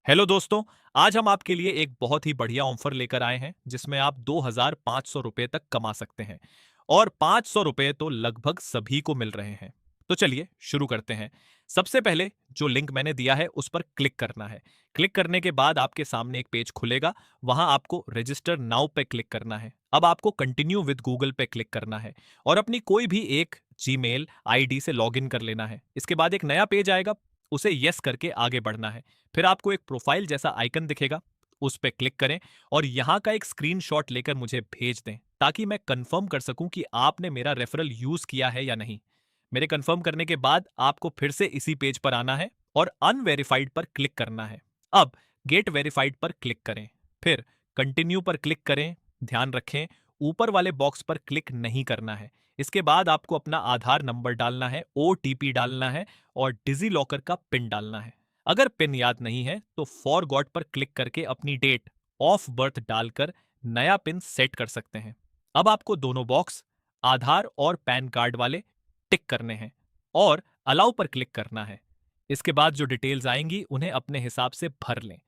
Hello दोस्तों। आज हम आपके लिए एक बहुत ही बढ़िया ऑफर लेकर आए हैं जिसमें आप 2,500 रुपए तक कमा सकते हैं और 500 रुपए तो लगभग सभी को मिल रहे हैं। तो चलिए शुरू करते हैं। सबसे पहले जो लिंक मैंने दिया है उस पर क्लिक करना है। क्लिक करने के बाद आपके सामने एक पेज खुलेगा। वहां आपको रजिस्टर नाउ पे क्लिक करना है। अब आपको कंटिन्यू विद गूगल पे क्लिक करना है और अपनी कोई भी एक जीमेल आईडी से लॉगिन कर लेना है। इसके बाद एक नया पेज आएगा, उसे यस करके आगे बढ़ना है। फिर आपको एक प्रोफाइल जैसा आइकन दिखेगा, उस पे क्लिक करें और यहाँ का एक स्क्रीनशॉट लेकर मुझे भेज दें ताकि मैं कंफर्म कर सकूं कि आपने मेरा रेफरल यूज किया है या नहीं। मेरे कंफर्म करने के बाद आपको फिर से इसी पेज पर आना है और अनवेरिफाइड पर क्लिक करना है। अब गेट वेरीफाइड पर क्लिक करें, फिर कंटिन्यू पर क्लिक करें। ध्यान रखें, ऊपर वाले बॉक्स पर क्लिक नहीं करना है। इसके बाद आपको अपना आधार नंबर डालना है, ओटीपी डालना है और डिजी लॉकर का पिन डालना है। अगर पिन याद नहीं है तो फॉरगॉट पर क्लिक करके अपनी डेट ऑफ बर्थ डालकर नया पिन सेट कर सकते हैं। अब आपको दोनों बॉक्स आधार और पैन कार्ड वाले टिक करने हैं और अलाउ पर क्लिक करना है। इसके बाद जो डिटेल्स आएंगी उन्हें अपने हिसाब से भर लें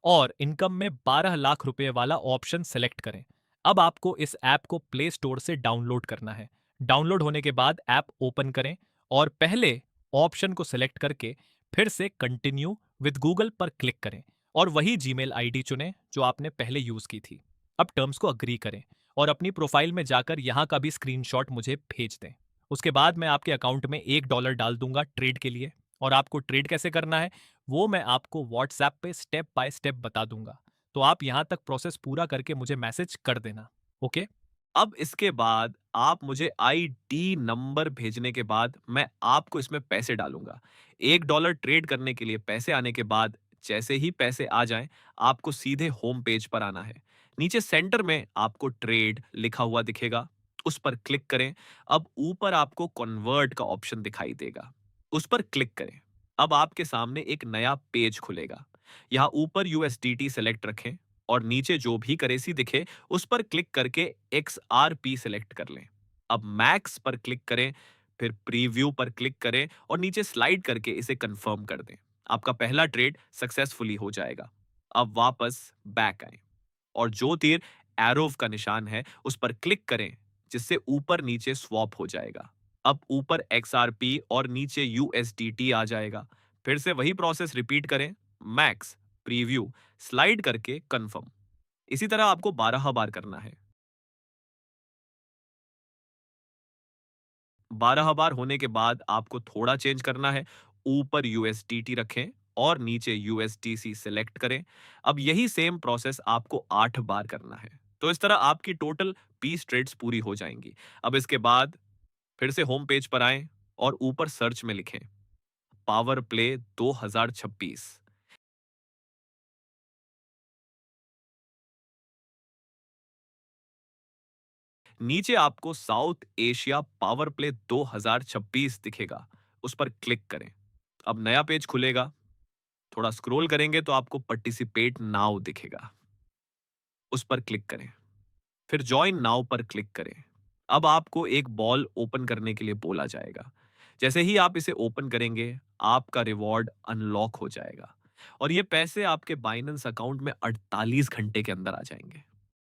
और इनकम में 12 लाख रुपए वाला ऑप्शन सेलेक्ट करें। अब आपको इस ऐप को प्ले स्टोर से डाउनलोड करना है। डाउनलोड होने के बाद ऐप ओपन करें और पहले ऑप्शन को सिलेक्ट करके फिर से कंटिन्यू विद गूगल पर क्लिक करें और वही जीमेल आईडी चुनें जो आपने पहले यूज की थी। अब टर्म्स को अग्री करें और अपनी प्रोफाइल में जाकर यहाँ का भी स्क्रीनशॉट मुझे भेज दें। उसके बाद मैं आपके अकाउंट में $1 डाल दूंगा ट्रेड के लिए और आपको ट्रेड कैसे करना है वो मैं आपको व्हाट्सएप पे स्टेप बाय स्टेप बता दूंगा। तो आप यहाँ तक प्रोसेस पूरा करके मुझे मैसेज कर देना। ओके। अब इसके बाद आप मुझे आईडी नंबर भेजने के बाद मैं आपको इसमें पैसे डालूंगा। $1 ट्रेड करने के लिए पैसे आने के बाद जैसे ही पैसे आ जाएं, आपको सीधे होम पेज पर आना है। नीचे सेंटर में आपको ट्रेड लिखा हुआ दिखेगा, उस पर क्लिक करें। अब ऊपर आपको कन्वर्ट का ऑप्शन दिखाई देगा, उस पर क्लिक करें। अब आपके सामने एक नया पेज खुलेगा। यहाँ ऊपर यूएसडीटी सेलेक्ट रखें और नीचे जो भी करेंसी दिखे उस पर क्लिक करके XRP सेलेक्ट कर लें। अब मैक्स पर क्लिक करें, फिर प्रीव्यू पर क्लिक करें और नीचे स्लाइड करके इसे कंफर्म कर दें। आपका पहला ट्रेड सक्सेसफुली हो जाएगा। अब वापस बैक आएं और जो तीर एरो का निशान है उस पर क्लिक करें, जिससे ऊपर नीचे स्वैप हो जाएगा। अब ऊपर XRP और नीचे USDT आ जाएगा। फिर से वही प्रोसेस रिपीट करें, मैक्स, प्रीव्यू, स्लाइड करके कंफर्म। इसी तरह आपको 12 बार करना है। 12 बार होने के बाद आपको थोड़ा चेंज करना है। ऊपर USDT रखें और नीचे USDC सेलेक्ट करें। अब यही सेम प्रोसेस आपको 8 बार करना है। तो इस तरह आपकी टोटल 20 ट्रेड्स पूरी हो जाएंगी। अब इसके बाद फिर से होम पेज पर आएं और ऊपर सर्च में लिखें पावर प्ले 2026। नीचे आपको साउथ एशिया पावर प्ले 2026 दिखेगा, उस पर क्लिक करें। अब नया पेज खुलेगा। थोड़ा स्क्रॉल करेंगे तो आपको पार्टिसिपेट नाउ दिखेगा, उस पर क्लिक करें। फिर ज्वाइन नाउ पर क्लिक करें। अब आपको एक बॉल ओपन करने के लिए बोला जाएगा। जैसे ही आप इसे ओपन करेंगे, आपका रिवॉर्ड अनलॉक हो जाएगा और ये पैसे आपके बाइनेंस अकाउंट में 48 घंटे के अंदर आ जाएंगे।